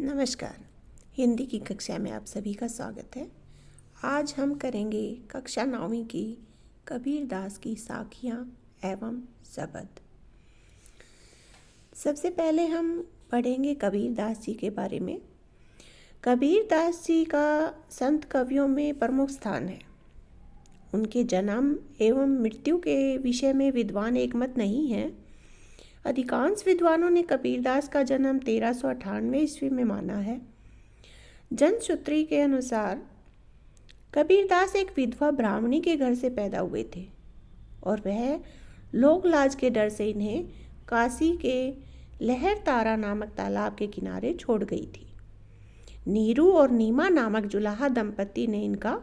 नमस्कार। हिंदी की कक्षा में आप सभी का स्वागत है। आज हम करेंगे कक्षा 9वीं की कबीरदास की साखियाँ एवं शबद। सबसे पहले हम पढ़ेंगे कबीरदास जी के बारे में। कबीरदास जी का संत कवियों में प्रमुख स्थान है। उनके जन्म एवं मृत्यु के विषय में विद्वान एकमत नहीं है। अधिकांश विद्वानों ने कबीरदास का जन्म 1398 ईस्वी में माना है। जनसूत्री के अनुसार कबीरदास एक विधवा ब्राह्मणी के घर से पैदा हुए थे और वह लोक लाज के डर से इन्हें काशी के लहर तारा नामक तालाब के किनारे छोड़ गई थी। नीरू और नीमा नामक जुलाहा दंपति ने इनका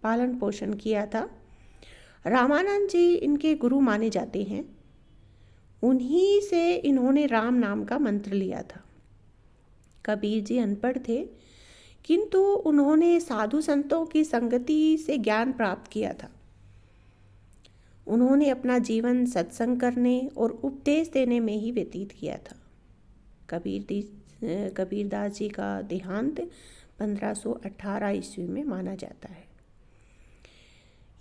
पालन पोषण किया था। रामानंद जी इनके गुरु माने जाते हैं। उन्हीं से इन्होंने राम नाम का मंत्र लिया था। कबीर जी अनपढ़ थे, किंतु उन्होंने साधु संतों की संगति से ज्ञान प्राप्त किया था। उन्होंने अपना जीवन सत्संग करने और उपदेश देने में ही व्यतीत किया था। कबीरदास जी का देहांत 1518 ईस्वी में माना जाता है।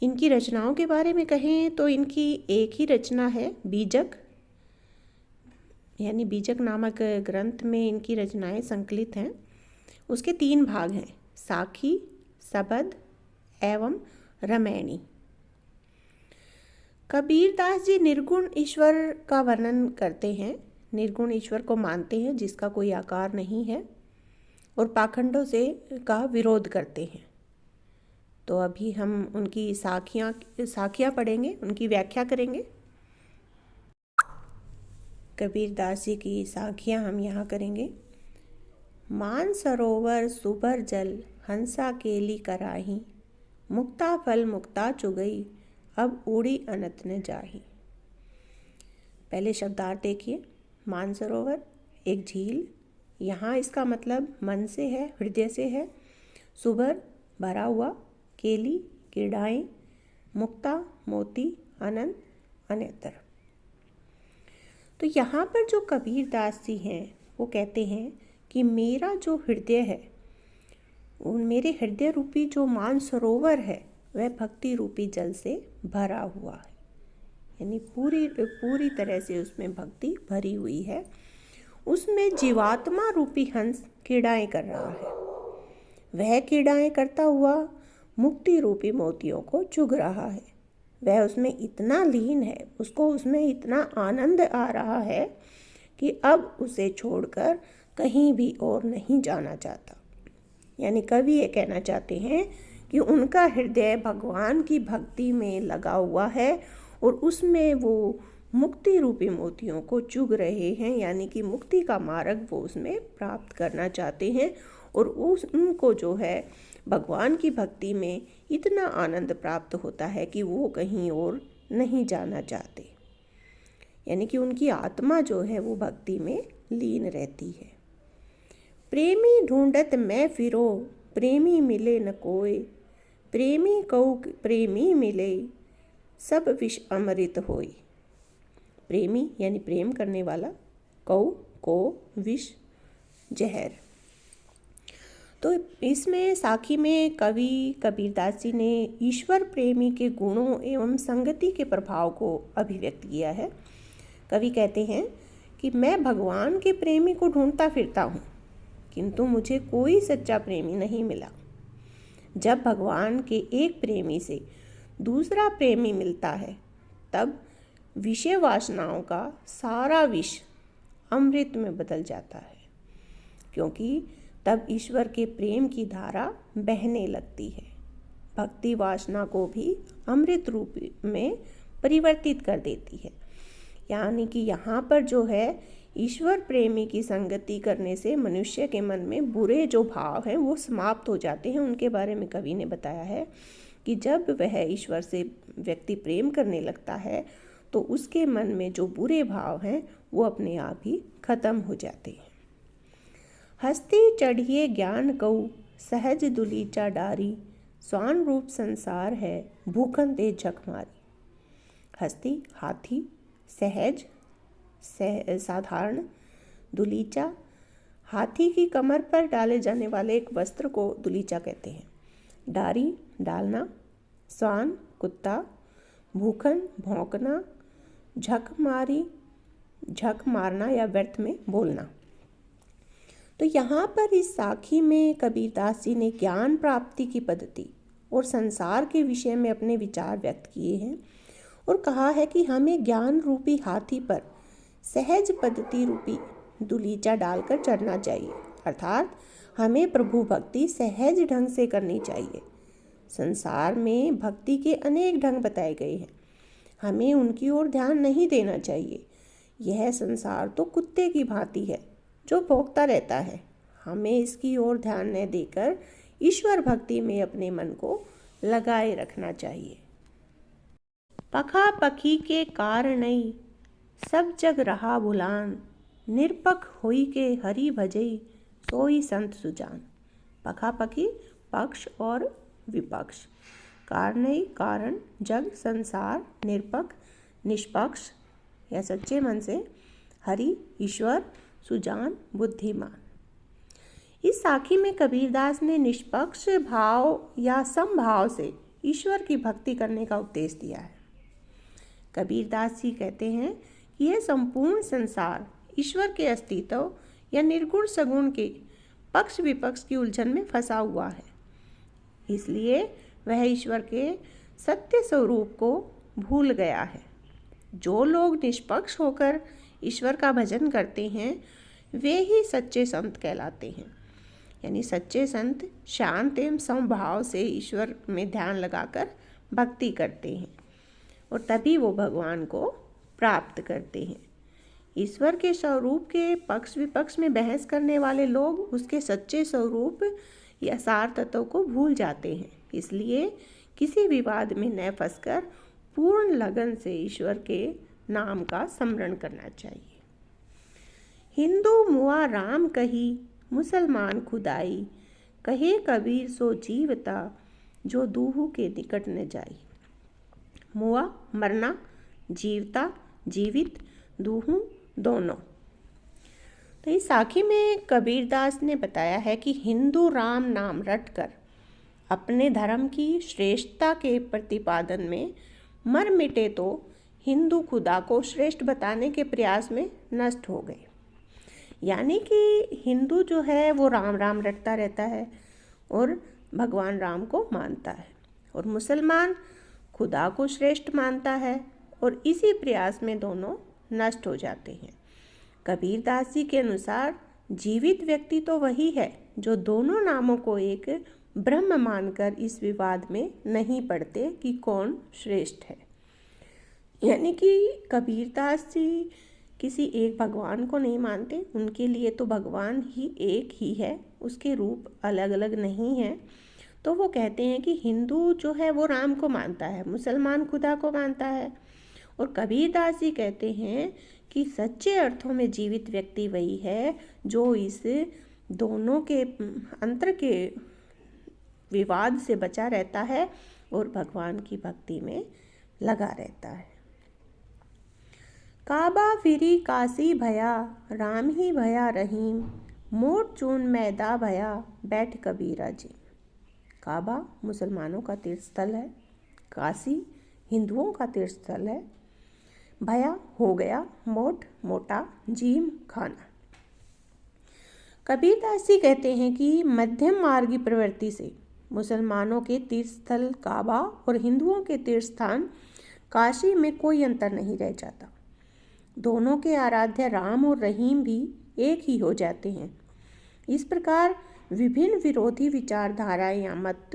इनकी रचनाओं के बारे में कहें तो इनकी एक ही रचना है बीजक, यानी बीजक नामक ग्रंथ में इनकी रचनाएं संकलित हैं। उसके 3 भाग हैं, साखी, शबद एवं रामायणी। कबीरदास जी निर्गुण ईश्वर का वर्णन करते हैं, निर्गुण ईश्वर को मानते हैं जिसका कोई आकार नहीं है और पाखंडों से का विरोध करते हैं। तो अभी हम उनकी साखियाँ पढ़ेंगे, उनकी व्याख्या करेंगे। कबीरदास जी की साखियाँ हम यहाँ करेंगे। मान सरोवर सुभर जल हंसा केली कराही, मुक्ता फल मुक्ता चुगई अब उड़ी अनत न जाही। पहले शब्दार्थ देखिए। मानसरोवर एक झील, यहाँ इसका मतलब मन से है, हृदय से है। सुभर भरा हुआ, केली क्रीड़ाएँ, मुक्ता मोती, अनंत अन्यतर। तो यहाँ पर जो कबीरदास जी हैं वो कहते हैं कि मेरा जो हृदय है, मेरे हृदय रूपी जो मानसरोवर है वह भक्ति रूपी जल से भरा हुआ है, यानी पूरी तरह से उसमें भक्ति भरी हुई है। उसमें जीवात्मा रूपी हंस क्रीड़ाएँ कर रहा है। वह क्रीड़ाएँ करता हुआ मुक्ति रूपी मोतियों को चुग रहा है। वह उसमें इतना लीन है, उसको उसमें इतना आनंद आ रहा है कि अब उसे छोड़कर कहीं भी और नहीं जाना चाहता। यानी कवि ये कहना चाहते हैं कि उनका हृदय भगवान की भक्ति में लगा हुआ है और उसमें वो मुक्ति रूपी मोतियों को चुग रहे हैं, यानी कि मुक्ति का मार्ग वो उसमें प्राप्त करना चाहते हैं और उनको जो है भगवान की भक्ति में इतना आनंद प्राप्त होता है कि वो कहीं और नहीं जाना चाहते, यानी कि उनकी आत्मा जो है वो भक्ति में लीन रहती है। प्रेमी ढूंढत मैं फिरो, प्रेमी मिले न कोय, प्रेमी कऊ प्रेमी मिले, सब विष अमृत होय। प्रेमी यानी प्रेम करने वाला, कऊ को विष जहर। तो इसमें साखी में कवि कबीरदास जी ने ईश्वर प्रेमी के गुणों एवं संगति के प्रभाव को अभिव्यक्त किया है। कवि कहते हैं कि मैं भगवान के प्रेमी को ढूंढता फिरता हूँ, किंतु मुझे कोई सच्चा प्रेमी नहीं मिला। जब भगवान के एक प्रेमी से दूसरा प्रेमी मिलता है, तब विषय वासनाओं का सारा विष अमृत में बदल जाता है, क्योंकि तब ईश्वर के प्रेम की धारा बहने लगती है। भक्ति वासना को भी अमृत रूप में परिवर्तित कर देती है। यानी कि यहाँ पर जो है ईश्वर प्रेमी की संगति करने से मनुष्य के मन में बुरे जो भाव हैं वो समाप्त हो जाते हैं। उनके बारे में कवि ने बताया है कि जब वह ईश्वर से व्यक्ति प्रेम करने लगता है तो उसके मन में जो बुरे भाव हैं वो अपने आप ही खत्म हो जाते हैं। हस्ती चढ़िए ज्ञान कऊ, सहज दुलीचा डारी, स्वान रूप संसार है भूखन दे झक मारी। हस्ती हाथी, सहज साधारण, दुलीचा हाथी की कमर पर डाले जाने वाले एक वस्त्र को दुलीचा कहते हैं। डारी डालना, स्वान कुत्ता, भूखन भौंकना, झक मारना या व्यर्थ में बोलना। तो यहाँ पर इस साखी में कबीरदास जी ने ज्ञान प्राप्ति की पद्धति और संसार के विषय में अपने विचार व्यक्त किए हैं और कहा है कि हमें ज्ञान रूपी हाथी पर सहज पद्धति रूपी दुलीचा डालकर चढ़ना चाहिए, अर्थात हमें प्रभु भक्ति सहज ढंग से करनी चाहिए। संसार में भक्ति के अनेक ढंग बताए गए हैं, हमें उनकी ओर ध्यान नहीं देना चाहिए। यह संसार तो कुत्ते की भांति है जो भौंकता रहता है, हमें इसकी ओर ध्यान न देकर ईश्वर भक्ति में अपने मन को लगाए रखना चाहिए। पखा पखी के कारणई सब जग रहा भुलान, निरपख होई के हरि भजई सोई संत सुजान। पखा पखी पक्ष और विपक्ष, कारणई कारण, जग संसार, निरपख निष्पक्ष या सच्चे मन से, हरि ईश्वर, सुजान बुद्धिमान। इस साखी में कबीरदास ने निष्पक्ष भाव या समभाव से ईश्वर की भक्ति करने का उपदेश दिया है। कबीरदास जी कहते हैं कि यह संपूर्ण संसार ईश्वर के अस्तित्व या निर्गुण सगुण के पक्ष विपक्ष की उलझन में फंसा हुआ है, इसलिए वह ईश्वर के सत्य स्वरूप को भूल गया है। जो लोग निष्पक्ष होकर ईश्वर का भजन करते हैं वे ही सच्चे संत कहलाते हैं। यानी सच्चे संत शांत एवं समभाव से ईश्वर में ध्यान लगाकर भक्ति करते हैं और तभी वो भगवान को प्राप्त करते हैं। ईश्वर के स्वरूप के पक्ष विपक्ष में बहस करने वाले लोग उसके सच्चे स्वरूप या सार तत्व को भूल जाते हैं, इसलिए किसी विवाद में न फंसकर पूर्ण लगन से ईश्वर के नाम का स्मरण करना चाहिए। हिंदू मुआ राम कही, मुसलमान खुदाई, कहे कबीर सो जीवता, जो दूहू के निकट न जाई। मुआ मरना, जीवता जीवित, दूहू दोनों। तो इस साखी में कबीरदास ने बताया है कि हिंदू राम नाम रटकर अपने धर्म की श्रेष्ठता के प्रतिपादन में मर मिटे तो हिंदू खुदा को श्रेष्ठ बताने के प्रयास में नष्ट हो गए। यानी कि हिंदू जो है वो राम राम रटता रहता है और भगवान राम को मानता है, और मुसलमान खुदा को श्रेष्ठ मानता है, और इसी प्रयास में दोनों नष्ट हो जाते हैं। कबीरदास जी के अनुसार जीवित व्यक्ति तो वही है जो दोनों नामों को एक ब्रह्म मानकर इस विवाद में नहीं पड़ते कि कौन श्रेष्ठ है। यानी कि कबीरदास जी किसी एक भगवान को नहीं मानते, उनके लिए तो भगवान ही एक ही है, उसके रूप अलग अलग नहीं हैं। तो वो कहते हैं कि हिंदू जो है वो राम को मानता है, मुसलमान खुदा को मानता है, और कबीरदास जी कहते हैं कि सच्चे अर्थों में जीवित व्यक्ति वही है जो इस दोनों के अंतर के विवाद से बचा रहता है और भगवान की भक्ति में लगा रहता है। काबा फिरी काशी भया, राम ही भया रहीम, मोट चून मैदा भया, बैठ कबीरा जी। काबा मुसलमानों का तीर्थ स्थल है, काशी हिंदुओं का तीर्थ स्थल है, भया हो गया, मोट मोटा, जीम खाना। कबीरदास जी कहते हैं कि मध्यम मार्गी प्रवृत्ति से मुसलमानों के तीर्थ स्थल काबा और हिंदुओं के तीर्थ स्थान काशी में कोई अंतर नहीं रह जाता। दोनों के आराध्य राम और रहीम भी एक ही हो जाते हैं। इस प्रकार विभिन्न विरोधी विचारधाराएं या मत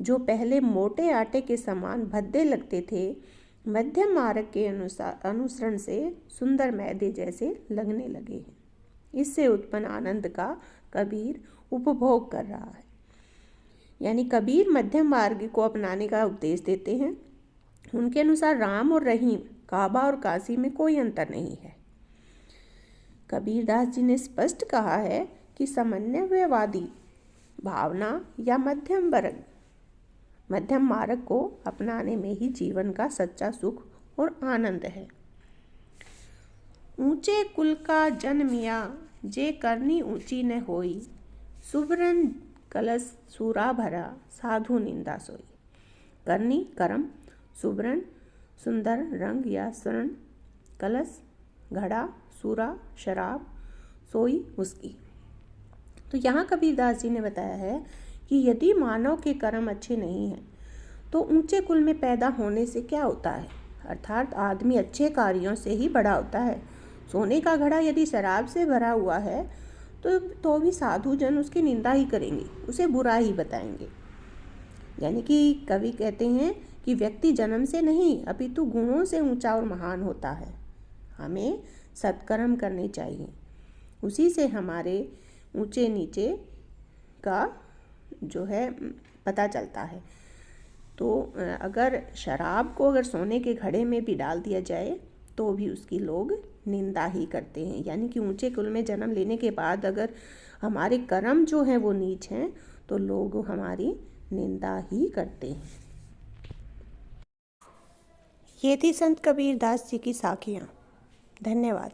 जो पहले मोटे आटे के समान भद्दे लगते थे, मध्यम मार्ग के अनुसरण से सुंदर मैदे जैसे लगने लगे हैं। इससे उत्पन्न आनंद का कबीर उपभोग कर रहा है। यानी कबीर मध्यम मार्ग को अपनाने का उपदेश देते हैं। उनके अनुसार राम और रहीम, काबा और काशी में कोई अंतर नहीं है। कबीरदास जी ने स्पष्ट कहा है कि समन्वयवादी भावना या मध्यम मार्ग को अपनाने में ही जीवन का सच्चा सुख और आनंद है। ऊंचे कुल का जन्मिया, जे करनी ऊंची न होई, सुबरन कलश सूरा भरा, साधु निंदा सोई। करनी कर्म, सुबरन सुंदर रंग या स्वर्ण, कलश घड़ा, सूरा शराब, सोई उसकी। तो यहाँ कबीरदास जी ने बताया है कि यदि मानव के कर्म अच्छे नहीं हैं तो ऊंचे कुल में पैदा होने से क्या होता है, अर्थात आदमी अच्छे कार्यों से ही बड़ा होता है। सोने का घड़ा यदि शराब से भरा हुआ है तो भी साधु जन उसकी निंदा ही करेंगे, उसे बुरा ही बताएंगे। यानी कि कवि कहते हैं कि व्यक्ति जन्म से नहीं अपितु गुणों से ऊंचा और महान होता है। हमें सत्कर्म करने चाहिए, उसी से हमारे ऊंचे नीचे का जो है पता चलता है। तो अगर शराब को अगर सोने के घड़े में भी डाल दिया जाए तो भी उसकी लोग निंदा ही करते हैं। यानी कि ऊंचे कुल में जन्म लेने के बाद अगर हमारे कर्म जो हैं वो नीच हैं तो लोग हमारी निंदा ही करते हैं। ये थी संत कबीरदास जी की साखियाँ। धन्यवाद।